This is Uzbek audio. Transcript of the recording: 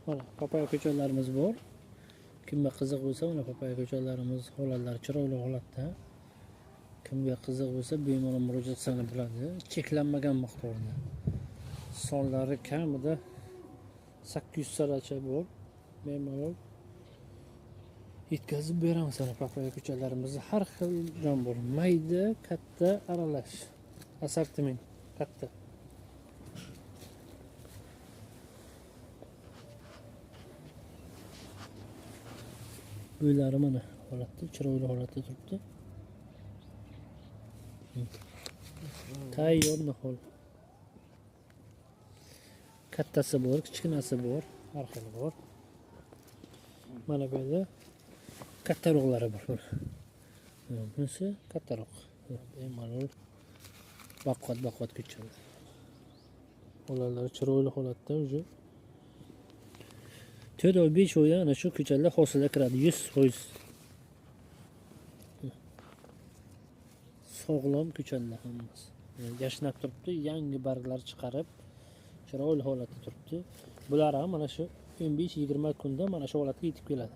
Mana papaya ko'chatlarimiz bor. Kimga qiziq bo'lsa, mana papaya ko'chatlarimiz holatlari chiroyli holatda. Kimga qiziq bo'lsa, bemalol murojaat qilsa bo'ladi. Cheklanmagan miqdorda. Sonlari kamida 800 tacha bor. Bemalol yetkazib beramiz. Mana papaya ko'chatlarimiz har xildan bor. Mayda, katta aralash. Assortiment katta. Bo'ylari mana holatda, chiroyli holatda turibdi. Tayyor nahol. Kattasi bor, kichkinasi bor, har xil bor. Mana bu yerda kattaroqlari bor. Bunisi kattaroq. Bemalol baqvat ko'chadi. Ularlar chiroyli holatda o'zi. 4 oy 5 oyda ana shu ko'chatlar hosilga kiradi 100%. Sog'lom ko'chatlar hammasi. Yashnab turibdi, yangi barglar chiqarib, chiroyli holatda turibdi. Bular ham mana shu 15-20 kunda mana shu holatga yetib keladi.